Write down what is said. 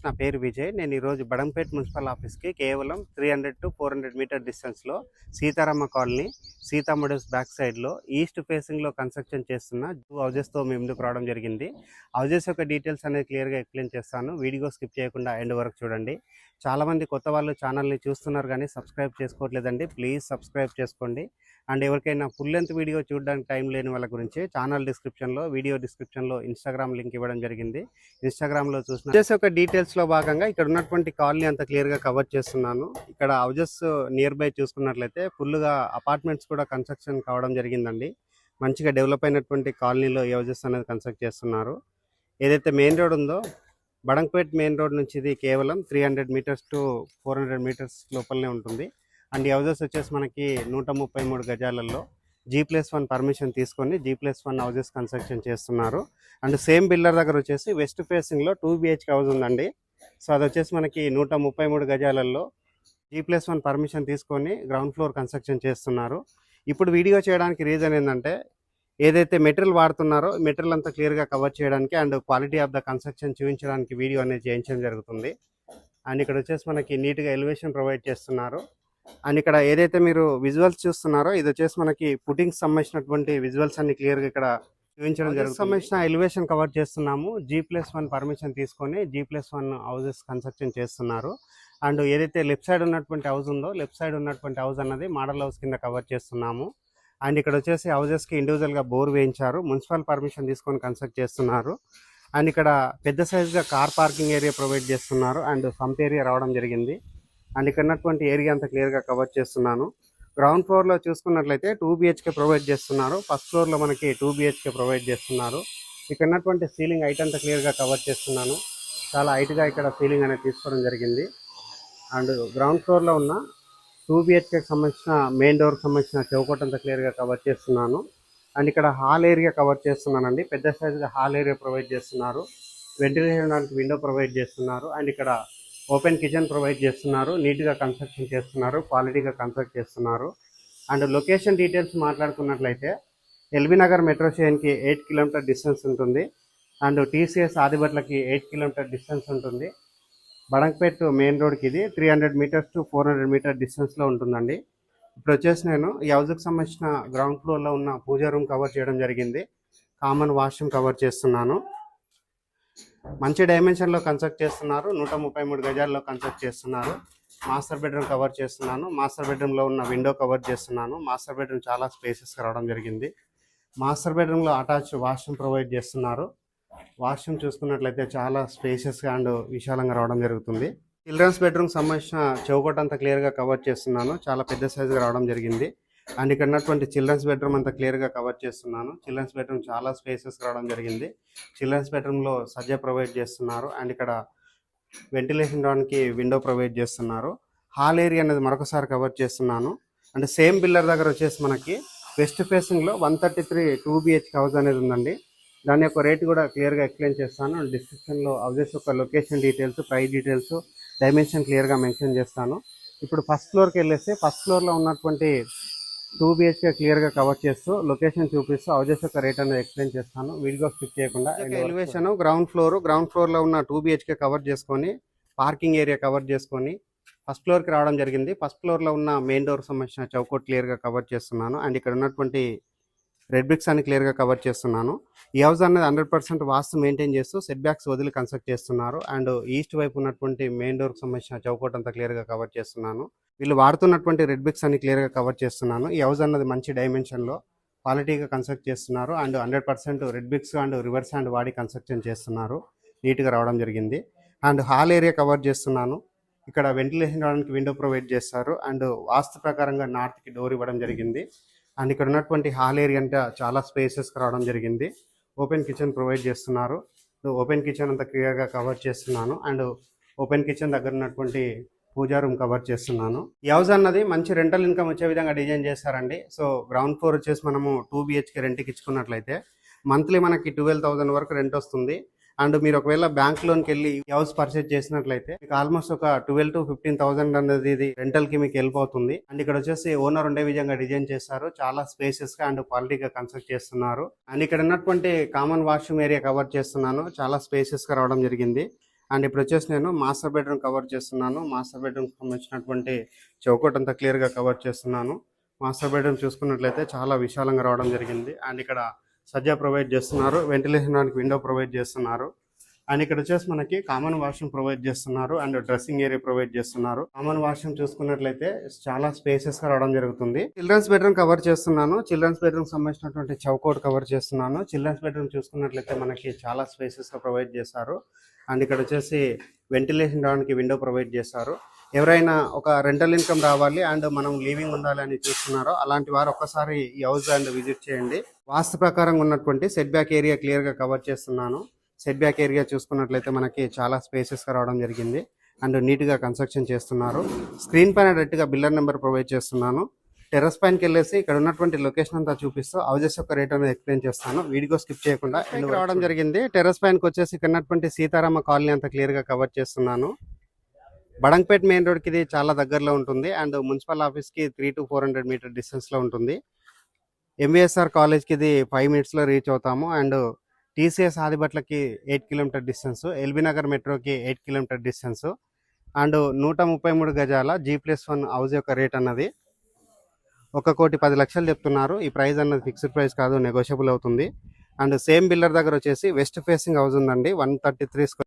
నా పేరు విజయ్. నేను ఈరోజు బడంపేట్ మున్సిపల్ ఆఫీస్కి కేవలం 300 to 400 మీటర్ డిస్టెన్స్లో Sitarama colony Sita models back సైడ్లో ఈస్ట్ ఫేసింగ్లో కన్స్ట్రక్షన్ చేస్తున్న 2 హౌజెస్తో మేము ముందుకు రావడం జరిగింది. హౌజెస్ యొక్క డీటెయిల్స్ అనేది క్లియర్గా ఎక్స్ప్లెయిన్ చేస్తాను. వీడియో స్కిప్ చేయకుండా ఎండ్ వరకు చూడండి. చాలామంది కొత్త వాళ్ళు ఛానల్ని చూస్తున్నారు కానీ సబ్స్క్రైబ్ చేసుకోవట్లేదండి. ప్లీజ్ సబ్స్క్రైబ్ చేసుకోండి. అండ్ ఎవరికైనా ఫుల్ లెంత్ వీడియో చూడడానికి టైం లేని వాళ్ళ గురించి ఛానల్ డిస్క్రిప్షన్లో వీడియో డిస్క్రిప్షన్లో ఇన్స్టాగ్రామ్ లింక్ ఇవ్వడం జరిగింది. ఇన్స్టాగ్రామ్లో చూసిన హౌజెస్ యొక్క డీటెయిల్స్లో భాగంగా ఇక్కడ ఉన్నటువంటి కాలనీ అంతా క్లియర్గా కవర్ చేస్తున్నాను. ఇక్కడ హౌజెస్ నియర్ బై చూసుకున్నట్లయితే ఫుల్గా అపార్ట్మెంట్స్ కూడా కన్స్ట్రక్షన్ కావడం జరిగిందండి. మంచిగా డెవలప్ అయినటువంటి కాలనీలో ఈ హౌజెస్ అనేది కన్స్ట్రక్ట్ చేస్తున్నారు. ఏదైతే మెయిన్ రోడ్ ఉందో బడంపేట్ మెయిన్ రోడ్ నుంచి ఇది కేవలం 300 మీటర్స్ టు 400 మీటర్స్ లోపలనే ఉంటుంది. అండ్ ఈ హౌజెస్ వచ్చేసి మనకి 133 గజాలలో G+1 పర్మిషన్ తీసుకొని G+1 హౌజెస్ కన్స్ట్రక్షన్ చేస్తున్నారు. అండ్ సేమ్ బిల్డర్ దగ్గర వచ్చేసి వెస్ట్ ఫేసింగ్లో 2 BHK హౌస్ ఉందండి. సో అది వచ్చేసి మనకి 133 గజాలలో G+1 పర్మిషన్ తీసుకొని గ్రౌండ్ ఫ్లోర్ కన్స్ట్రక్షన్ చేస్తున్నారు. ఇప్పుడు వీడియో చేయడానికి రీజన్ ఏంటంటే ఏదైతే మెటీరియల్ వాడుతున్నారో మెటీరియల్ అంతా క్లియర్గా కవర్ చేయడానికి and quality of the construction చూపించడానికి వీడియో అనేది చేయించడం జరుగుతుంది. అండ్ ఇక్కడ వచ్చేసి మనకి నీట్గా ఎలివేషన్ ప్రొవైడ్ చేస్తున్నారు. అండ్ ఇక్కడ ఏదైతే మీరు విజువల్స్ చూస్తున్నారో ఇది వచ్చేసి మనకి పుట్టింగ్స్ సంబంధించినటువంటి విజువల్స్ అన్ని క్లియర్గా ఇక్కడ చూపించడం జరుగుతుంది. సంబంధించిన ఎలివేషన్ కవర్ చేస్తున్నాము. G+1 పర్మిషన్ తీసుకొని G+1 హౌజెస్ కన్స్ట్రక్షన్ చేస్తున్నారు. అండ్ ఏదైతే లెఫ్ట్ సైడ్ ఉన్నటువంటి హౌస్ ఉందో లెఫ్ట్ సైడ్ ఉన్నటువంటి హౌస్ అన్నది మోడల్ హౌస్ కింద కవర్ చేస్తున్నాము. అండ్ ఇక్కడ వచ్చేసి హౌజెస్కి ఇండివిజువల్గా బోర్ వేయించారు. మున్సిపల్ పర్మిషన్ తీసుకొని కన్స్ట్రక్ట్ చేస్తున్నారు. అండ్ ఇక్కడ పెద్ద సైజుగా కార్ పార్కింగ్ ఏరియా ప్రొవైడ్ చేస్తున్నారు. అండ్ సంప్ ఏరియా రావడం జరిగింది. అండ్ ఇక్కడ ఉన్నటువంటి ఏరియా అంతా క్లియర్గా కవర్ చేస్తున్నాను. గ్రౌండ్ ఫ్లోర్లో చూసుకున్నట్లయితే 2 BHK ప్రొవైడ్ చేస్తున్నారు. ఫస్ట్ ఫ్లోర్లో మనకి 2 BHK ప్రొవైడ్ చేస్తున్నారు. ఇక్కడ ఉన్నటువంటి సీలింగ్ హైట్ అంతా క్లియర్గా కవర్ చేస్తున్నాను. చాలా హైట్గా ఇక్కడ సీలింగ్ అనేది తీసుకోవడం జరిగింది. అండ్ గ్రౌండ్ ఫ్లోర్లో ఉన్న 2 BHKకి సంబంధించిన మెయిన్ డోర్కి సంబంధించిన చౌకట్ అంతా క్లియర్గా కవర్ చేస్తున్నాను. అండ్ ఇక్కడ హాల్ ఏరియా కవర్ చేస్తున్నానండి. పెద్ద సైజుగా హాల్ ఏరియా ప్రొవైడ్ చేస్తున్నారు. వెంటిలేషన్ విండో ప్రొవైడ్ చేస్తున్నారు. అండ్ ఇక్కడ ఓపెన్ కిచెన్ ప్రొవైడ్ చేస్తున్నారు. నీట్గా కన్స్ట్రక్షన్ చేస్తున్నారు. క్వాలిటీగా కన్స్ట్రక్ట్ చేస్తున్నారు. అండ్ లొకేషన్ డీటెయిల్స్ మాట్లాడుకున్నట్లయితే ఎల్బీ నగర్ మెట్రో స్టేషన్కి 8 కిలోమీటర్ డిస్టెన్స్ ఉంటుంది. అండ్ TCS ఆదిబట్లకి 8 కిలోమీటర్ డిస్టెన్స్ ఉంటుంది. బడంపేట్ మెయిన్ రోడ్కి ఇది 300 మీటర్స్ టు 400 మీటర్ డిస్టెన్స్లో ఉంటుందండి. ఇప్పుడు వచ్చేసి నేను ఈ హౌస్కి సంబంధించిన గ్రౌండ్ ఫ్లోర్లో ఉన్న పూజా రూమ్ కవర్ చేయడం జరిగింది. కామన్ వాష్రూమ్ కవర్ చేస్తున్నాను. మంచి డైమెన్షన్లో కన్స్ట్రక్ట్ చేస్తున్నారు. 133 గజాల్లో కన్స్ట్రక్ట్ చేస్తున్నారు. మాస్టర్ బెడ్రూమ్ కవర్ చేస్తున్నాను. మాస్టర్ బెడ్రూమ్లో ఉన్న విండో కవర్ చేస్తున్నాను. మాస్టర్ బెడ్రూమ్ చాలా స్పేసెస్గా రావడం జరిగింది. మాస్టర్ బెడ్రూమ్లో అటాచ్ వాష్రూమ్ ప్రొవైడ్ చేస్తున్నారు. వాష్రూమ్ చూసుకున్నట్లయితే చాలా స్పేషియస్గా అండ్ విశాలంగా రావడం జరుగుతుంది. చిల్డ్రన్స్ బెడ్రూమ్ సంబంధించిన చౌకట్ అంతా క్లియర్గా కవర్ చేస్తున్నాను. చాలా పెద్ద సైజుగా రావడం జరిగింది. అండ్ ఇక్కడ ఉన్నటువంటి చిల్డ్రన్స్ బెడ్రూమ్ అంతా క్లియర్గా కవర్ చేస్తున్నాను. చిల్డ్రన్స్ బెడ్రూమ్ చాలా స్పేసెస్ రావడం జరిగింది. చిల్డ్రన్స్ బెడ్రూమ్లో సజ్జ ప్రొవైడ్ చేస్తున్నారు. అండ్ ఇక్కడ వెంటిలేషన్ రావడానికి విండో ప్రొవైడ్ చేస్తున్నారు. హాల్ ఏరియా అనేది మరొకసారి కవర్ చేస్తున్నాను. అండ్ సేమ్ బిల్డర్ దగ్గర వచ్చేసి మనకి వెస్ట్ ఫేసింగ్లో 133 2 BHK హౌస్ అనేది ఉందండి. దాని యొక్క రేట్ కూడా క్లియర్గా ఎక్స్ప్లెయిన్ చేస్తాను. డిస్క్రిప్షన్లో హౌజెస్ యొక్క location details, price details, dimension క్లియర్గా మెన్షన్ చేస్తాను. ఇప్పుడు ఫస్ట్ ఫ్లోర్కి వెళ్ళేసి ఫస్ట్ ఫ్లోర్లో ఉన్నటువంటి 2 BHK క్లియర్గా కవర్ చేస్తూ లొకేషన్ చూపిస్తూ హౌజెస్ యొక్క రేట్ అనేది ఎక్స్ప్లెయిన్ చేస్తాను. వీడియో స్కిప్ చేయకుండా. ఎలివేషన్ గ్రౌండ్ ఫ్లోర్లో ఉన్న 2 BHK కవర్ చేసుకొని పార్కింగ్ ఏరియా కవర్ చేసుకొని ఫస్ట్ ఫ్లోర్కి రావడం జరిగింది. ఫస్ట్ ఫ్లోర్లో ఉన్న మెయిన్ డోర్కి సంబంధించిన చౌకట్ క్లియర్గా కవర్ చేస్తున్నాను. అండ్ ఇక్కడ ఉన్నటువంటి రెడ్ బ్రిక్స్ అని క్లియర్గా కవర్ చేస్తున్నాను. ఈ హౌస్ అనేది 100% వాస్తు మెయింటైన్ చేస్తూ సెట్ బ్యాక్స్ వదిలి కన్స్ట్రక్ట్ చేస్తున్నారు. అండ్ ఈస్ట్ వైపు ఉన్నటువంటి మెయిన్ డోర్కి సంబంధించిన చౌకట్ అంతా క్లియర్గా కవర్ చేస్తున్నాను. వీళ్ళు వాడుతున్నటువంటి రెడ్ బ్రిక్స్ అని క్లియర్గా కవర్ చేస్తున్నాను. ఈ హౌస్ అన్నది మంచి డైమెన్షన్లో క్వాలిటీగా కన్స్ట్రక్ట్ చేస్తున్నారు. And 100% red bricks and river sand వాడి కన్స్ట్రక్షన్ చేస్తున్నారు. నీట్గా రావడం జరిగింది. అండ్ హాల్ ఏరియా కవర్ చేస్తున్నాను. ఇక్కడ వెంటిలేషన్ రావడానికి విండో ప్రొవైడ్ చేస్తారు. అండ్ వాస్తు ప్రకారంగా నార్త్కి డోర్ ఇవ్వడం జరిగింది. అండ్ ఇక్కడ ఉన్నటువంటి హాల్ ఏరియా అంటే చాలా స్పేసెస్గా రావడం జరిగింది. ఓపెన్ కిచెన్ ప్రొవైడ్ చేస్తున్నారు. ఓపెన్ కిచెన్ అంతా క్లియర్గా కవర్ చేస్తున్నాను. అండ్ ఓపెన్ కిచెన్ దగ్గర ఉన్నటువంటి పూజా రూమ్ కవర్ చేస్తున్నాను. ఈ హౌస్ అన్నది మంచి రెంటల్ ఇన్కమ్ వచ్చే విధంగా డిజైన్ చేస్తారండి. సో గ్రౌండ్ ఫ్లోర్ వచ్చేసి మనము 2 BHK రెంట్కి ఇచ్చుకున్నట్లయితే మంత్లీ మనకి 12,000 వరకు రెంట్ వస్తుంది. అండ్ మీరు ఒకవేళ బ్యాంక్ లోన్కి వెళ్ళి హౌస్ పర్చేజ్ చేసినట్లయితే మీకు ఆల్మోస్ట్ ఒక 12 to 15,000 అనేది ఇది రెంటల్ కి మీకు వెళ్ళిపోతుంది. అండ్ ఇక్కడ వచ్చేసి ఓనర్ ఉండే విధంగా డిజైన్ చేస్తారు. చాలా స్పేసెస్ గా అండ్ క్వాలిటీగా కన్స్ట్రక్ట్ చేస్తున్నారు. అండ్ ఇక్కడ ఉన్నటువంటి కామన్ వాష్రూమ్ ఏరియా కవర్ చేస్తున్నాను. చాలా స్పేసెస్ గా రావడం జరిగింది. అండ్ ఇప్పుడు వచ్చేసి నేను మాస్టర్ బెడ్రూమ్ కవర్ చేస్తున్నాను. మాస్టర్ బెడ్రూమ్ సంబంధించినటువంటి చౌకట్ అంతా క్లియర్గా కవర్ చేస్తున్నాను. మాస్టర్ బెడ్రూమ్ చూసుకున్నట్లయితే చాలా విశాలంగా రావడం జరిగింది. అండ్ ఇక్కడ సజ్జా ప్రొవైడ్ చేస్తున్నారు, వెంటిలేషన్ దానికి విండో ప్రొవైడ్ చేస్తున్నారు. అండ్ ఇక్కడ వచ్చేసి మనకి కామన్ వాష్రూమ్ ప్రొవైడ్ చేస్తున్నారు అండ్ డ్రెస్సింగ్ ఏరియా ప్రొవైడ్ చేస్తున్నారు. కామన్ వాష్రూమ్ చూసుకున్నట్లయితే చాలా స్పేసెస్ గా రావడం జరుగుతుంది. చిల్డ్రన్స్ బెడ్రూమ్ కవర్ చేస్తున్నాను. చిల్డ్రన్స్ బెడ్రూమ్ సంబంధించినటువంటి చౌకౌట్ కవర్ చేస్తున్నాను. చిల్డ్రన్స్ బెడ్రూమ్ చూసుకున్నట్లయితే మనకి చాలా స్పేసెస్ గా ప్రొవైడ్ చేశారు. అండ్ ఇక్కడ వచ్చేసి వెంటిలేషన్ రావడానికి విండో ప్రొవైడ్ చేశారు. ఎవరైనా ఒక రెంటల్ ఇన్కమ్ రావాలి అండ్ మనం లీవింగ్ ఉండాలి అని చూస్తున్నారో అలాంటి వారు ఒక్కసారి ఈ హౌస్ అండ్ విజిట్ చేయండి. వాస్తు ప్రకారంగా ఉన్నటువంటి సెట్ బ్యాక్ ఏరియా క్లియర్ గా కవర్ చేస్తున్నాను. సెట్ బ్యాక్ ఏరియా చూసుకున్నట్లయితే మనకి చాలా స్పేసెస్గా రావడం జరిగింది అండ్ నీట్గా కన్స్ట్రక్షన్ చేస్తున్నారు. స్క్రీన్ పైన డైరెక్ట్గా బిల్లర్ నెంబర్ ప్రొవైడ్ చేస్తున్నాను. టెర్రస్ పైనకి వెళ్ళేసి ఇక్కడ ఉన్నటువంటి లొకేషన్ అంతా చూపిస్తూ హౌజెస్ యొక్క రేట్ అనేది ఎక్స్ప్లెయిన్ చేస్తాను. వీడియో స్కిప్ చేయకుండా రావడం జరిగింది. టెర్రస్ పైనకి వచ్చేసి ఇక్కడ ఉన్నటువంటి సీతారామ కాలనీ అంతా క్లియర్గా కవర్ చేస్తున్నాను. బడంగ్పేట్ మెయిన్ రోడ్కి ఇది చాలా దగ్గరలో ఉంటుంది అండ్ మున్సిపల్ ఆఫీస్కి 300 to 400 మీటర్ డిస్టెన్స్లో ఉంటుంది. ఎంవిఎస్ఆర్ కాలేజ్కి ఇది 5 minutesలో రీచ్ అవుతాము అండ్ టీసీఎస్ ఆదిబట్లకి 8 kilometer డిస్టెన్స్, ఎల్బీ నగర్ మెట్రోకి 8 kilometer డిస్టెన్స్ అండ్ 133 గజాల G+1 హౌస్ యొక్క రేట్ అన్నది 1,10,00,000 చెప్తున్నారు. ఈ ప్రైస్ అన్నది ఫిక్స్డ్ ప్రైస్ కాదు, నెగోషియబుల్ అవుతుంది. అండ్ సేమ్ బిల్లర్ దగ్గర వచ్చేసి వెస్ట్ ఫేసింగ్ హౌస్ ఉందండి, 133 square